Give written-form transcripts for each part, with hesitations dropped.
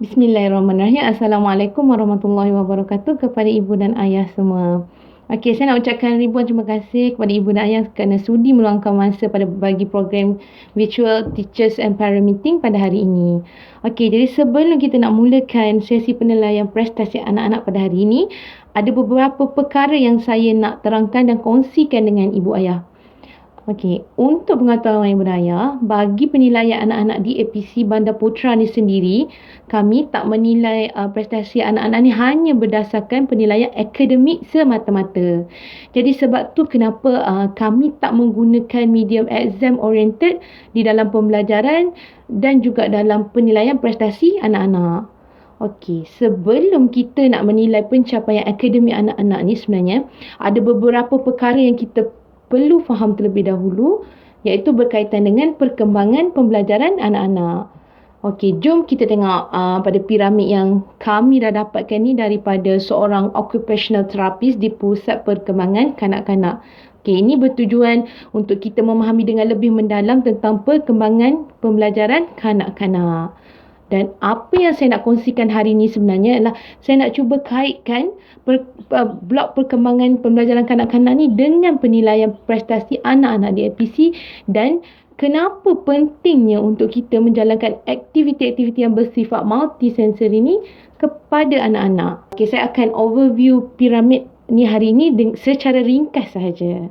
Bismillahirrahmanirrahim. Assalamualaikum warahmatullahi wabarakatuh kepada ibu dan ayah semua. Okey, saya nak ucapkan ribuan terima kasih kepada ibu dan ayah kerana sudi meluangkan masa pada bagi program Virtual Teachers and Parent Meeting pada hari ini. Okey, jadi sebelum kita nak mulakan sesi penilaian prestasi anak-anak pada hari ini, ada beberapa perkara yang saya nak terangkan dan kongsikan dengan ibu ayah. Okey, untuk pengetahuan ibu dan ayah, bagi penilaian anak-anak di APC Bandar Putra ni sendiri, kami tak menilai prestasi anak-anak ni hanya berdasarkan penilaian akademik semata-mata. Jadi sebab tu kenapa kami tak menggunakan medium exam oriented di dalam pembelajaran dan juga dalam penilaian prestasi anak-anak. Okey, sebelum kita nak menilai pencapaian akademik anak-anak ni sebenarnya, ada beberapa perkara yang kita perlu faham terlebih dahulu, iaitu berkaitan dengan perkembangan pembelajaran anak-anak. Okey, jom kita tengok pada piramid yang kami dah dapatkan ni daripada seorang occupational therapist di Pusat Perkembangan Kanak-Kanak. Okey, ini bertujuan untuk kita memahami dengan lebih mendalam tentang perkembangan pembelajaran kanak-kanak. Dan apa yang saya nak kongsikan hari ini sebenarnya adalah saya nak cuba kaitkan blok perkembangan pembelajaran kanak-kanak ni dengan penilaian prestasi anak-anak di APC dan kenapa pentingnya untuk kita menjalankan aktiviti-aktiviti yang bersifat multisensori ni kepada anak-anak. Okey, saya akan overview piramid ni hari ini secara ringkas sahaja.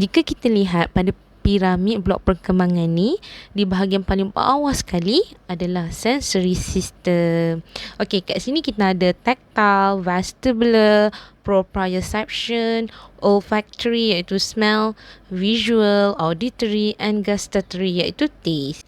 Jika kita lihat pada piramid blok perkembangan ni, di bahagian paling bawah sekali adalah sensory system. Okey, kat sini kita ada tactile, vestibular, proprioception, olfactory iaitu smell, visual, auditory and gustatory iaitu taste.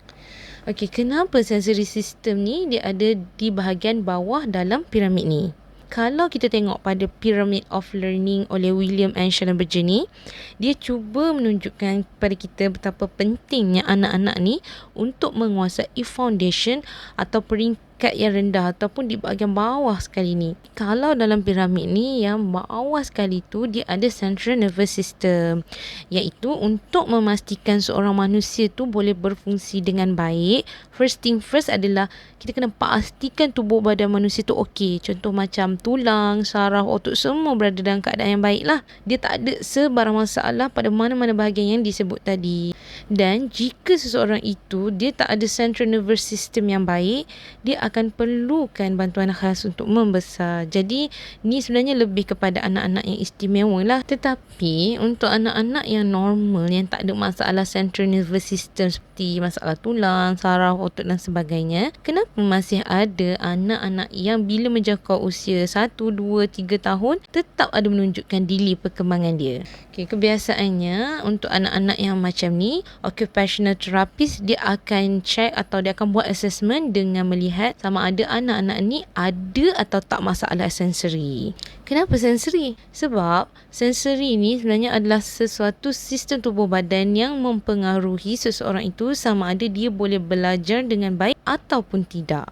Okey, kenapa sensory system ni dia ada di bahagian bawah dalam piramid ni? Kalau kita tengok pada Pyramid of Learning oleh William and Schellenberger ni, dia cuba menunjukkan kepada kita betapa pentingnya anak-anak ni untuk menguasai foundation atau peringkat yang rendah ataupun di bahagian bawah sekali ni. Kalau dalam piramid ni, yang bawah sekali tu dia ada central nervous system, iaitu untuk memastikan seorang manusia tu boleh berfungsi dengan baik. First thing first adalah kita kena pastikan tubuh badan manusia tu okey. Contoh macam tulang, saraf, otot semua berada dalam keadaan yang baik lah. Dia tak ada sebarang masalah pada mana-mana bahagian yang disebut tadi. Dan jika seseorang itu dia tak ada central nervous system yang baik, dia akan perlukan bantuan khas untuk membesar. Jadi ni sebenarnya lebih kepada anak-anak yang istimewa lah. Tetapi untuk anak-anak yang normal, yang tak ada masalah central nervous system seperti masalah tulang, saraf, otot dan sebagainya, kenapa masih ada anak-anak yang bila menjangkau usia 1, 2, 3 tahun tetap ada menunjukkan delay perkembangan dia? Okay, kebiasaannya untuk anak-anak yang macam ni, occupational therapist dia akan check atau dia akan buat assessment dengan melihat sama ada anak-anak ni ada atau tak masalah sensori. Kenapa sensori? Sebab sensori ni sebenarnya adalah sesuatu sistem tubuh badan yang mempengaruhi seseorang itu sama ada dia boleh belajar dengan baik ataupun tidak.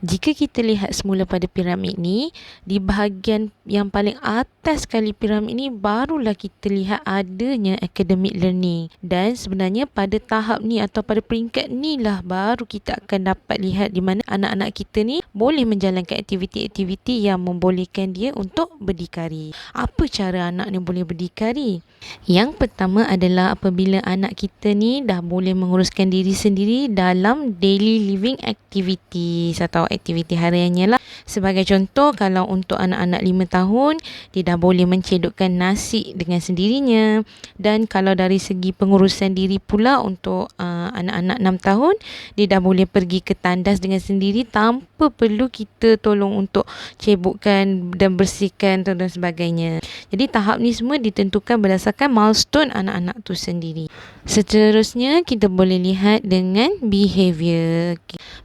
Jika kita lihat semula pada piramid ni, di bahagian yang paling atas sekali piramid ni barulah kita lihat adanya academic learning. Dan sebenarnya pada tahap ni atau pada peringkat ni lah baru kita akan dapat lihat di mana anak-anak kita ni boleh menjalankan aktiviti-aktiviti yang membolehkan dia untuk berdikari. Apa cara anak ni boleh berdikari? Yang pertama adalah apabila anak kita ni dah boleh menguruskan diri sendiri dalam daily living activities atau aktiviti hariannya lah. Sebagai contoh, kalau untuk anak-anak 5 tahun, dia dah boleh mencedokkan nasi dengan sendirinya. Dan kalau dari segi pengurusan diri pula untuk anak-anak 6 tahun, dia dah boleh pergi ke tandas dengan sendiri tanpa perlu kita tolong untuk cebokkan dan bersihkan dan sebagainya. Jadi tahap ni semua ditentukan berdasarkan milestone anak-anak tu sendiri. Seterusnya, kita boleh lihat dengan behavior.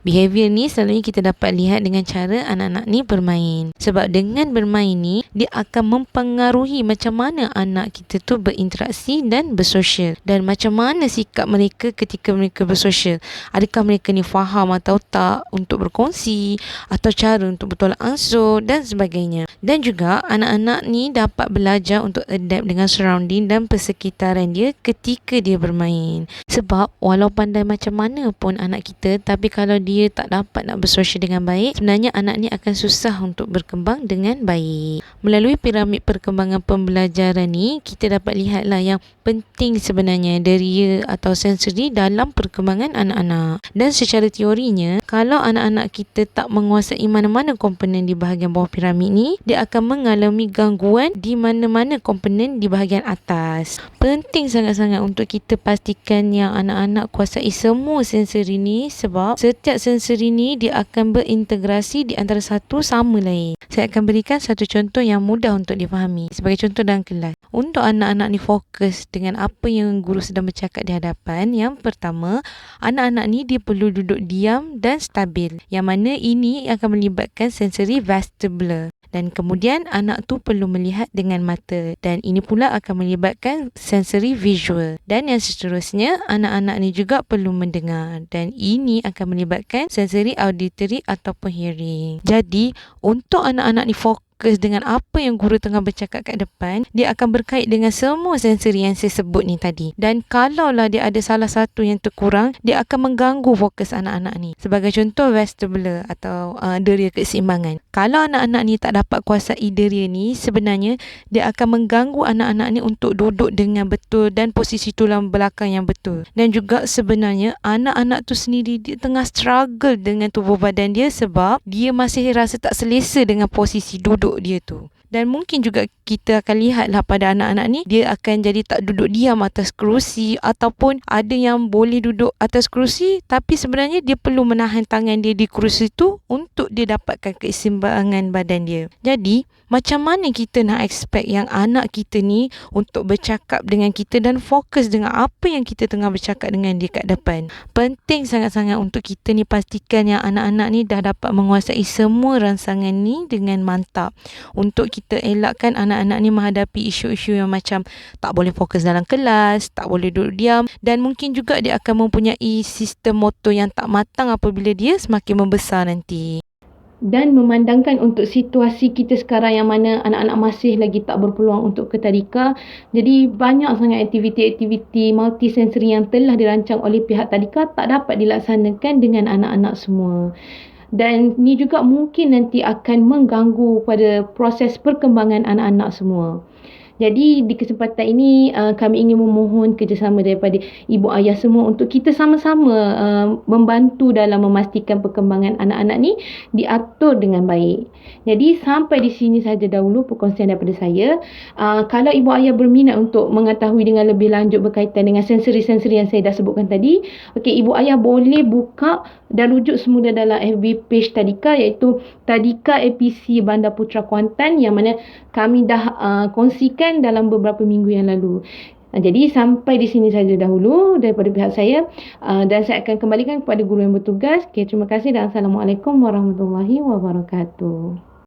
Behavior ni selalunya kita dapat lihat dengan cara anak-anak anak-anak ni bermain. Sebab dengan bermain ni, dia akan mempengaruhi macam mana anak kita tu berinteraksi dan bersosial. Dan macam mana sikap mereka ketika mereka bersosial. Adakah mereka ni faham atau tak untuk berkongsi, atau cara untuk bertolak ansur dan sebagainya. Dan juga anak-anak ni dapat belajar untuk adapt dengan surrounding dan persekitaran dia ketika dia bermain. Sebab walau pandai macam mana pun anak kita, tapi kalau dia tak dapat nak bersosial dengan baik, sebenarnya anak ni akan susah untuk berkembang dengan baik. Melalui piramid perkembangan pembelajaran ni, kita dapat lihatlah yang penting sebenarnya deria atau sensori dalam perkembangan anak-anak. Dan secara teorinya, kalau anak-anak kita tak menguasai mana-mana komponen di bahagian bawah piramid ni, dia akan mengalami gangguan di mana-mana komponen di bahagian atas. Penting sangat-sangat untuk kita pastikan yang anak-anak kuasai semua sensori ni, sebab setiap sensori ni dia akan berintegrasi di antara satu sama lain. Saya akan berikan satu contoh yang mudah untuk difahami. Sebagai contoh dalam kelas, untuk anak-anak ni fokus dengan apa yang guru sedang bercakap di hadapan, yang pertama, anak-anak ni dia perlu duduk diam dan stabil, yang mana ini akan melibatkan sensori vestibular. Dan kemudian anak tu perlu melihat dengan mata, dan ini pula akan melibatkan sensori visual. Dan yang seterusnya, anak-anak ni juga perlu mendengar, dan ini akan melibatkan sensori auditory ataupun hearing. Jadi untuk anak-anak ni fokus dengan apa yang guru tengah bercakap kat depan, dia akan berkait dengan semua sensori yang saya sebut ni tadi. Dan kalaulah dia ada salah satu yang terkurang, dia akan mengganggu fokus anak-anak ni. Sebagai contoh, vestibular atau deria keseimbangan. Kalau anak-anak ni tak dapat kuasai deria ni, sebenarnya dia akan mengganggu anak-anak ni untuk duduk dengan betul dan posisi tulang belakang yang betul. Dan juga sebenarnya anak-anak tu sendiri dia tengah struggle dengan tubuh badan dia, sebab dia masih rasa tak selesa dengan posisi duduk dia tu. Dan mungkin juga kita akan lihatlah pada anak-anak ni, dia akan jadi tak duduk diam atas kerusi, ataupun ada yang boleh duduk atas kerusi tapi sebenarnya dia perlu menahan tangan dia di kerusi tu untuk dia dapatkan keseimbangan badan dia. Jadi macam mana kita nak expect yang anak kita ni untuk bercakap dengan kita dan fokus dengan apa yang kita tengah bercakap dengan dia kat depan. Penting sangat-sangat untuk kita ni pastikan yang anak-anak ni dah dapat menguasai semua rangsangan ni dengan mantap, untuk kita elakkan anak-anak ni menghadapi isu-isu yang macam tak boleh fokus dalam kelas, tak boleh duduk diam, dan mungkin juga dia akan mempunyai sistem motor yang tak matang apabila dia semakin membesar nanti. Dan memandangkan untuk situasi kita sekarang yang mana anak-anak masih lagi tak berpeluang untuk ke tadika, jadi banyak sangat aktiviti-aktiviti multisensori yang telah dirancang oleh pihak tadika tak dapat dilaksanakan dengan anak-anak semua. Dan ni juga mungkin nanti akan mengganggu pada proses perkembangan anak-anak semua. Jadi di kesempatan ini kami ingin memohon kerjasama daripada ibu ayah semua untuk kita sama-sama membantu dalam memastikan perkembangan anak-anak ni diatur dengan baik. Jadi sampai di sini saja dahulu perkongsian daripada saya. Kalau ibu ayah berminat untuk mengetahui dengan lebih lanjut berkaitan dengan sensori-sensori yang saya dah sebutkan tadi, okey, ibu ayah boleh buka dan rujuk semula dalam FB page Tadika, iaitu Tadika APC Bandar Putra Kuantan, yang mana kami dah kongsikan dalam beberapa minggu yang lalu. Jadi sampai di sini saja dahulu daripada pihak saya, dan saya akan kembalikan kepada guru yang bertugas. Okay, terima kasih dan Assalamualaikum warahmatullahi wabarakatuh.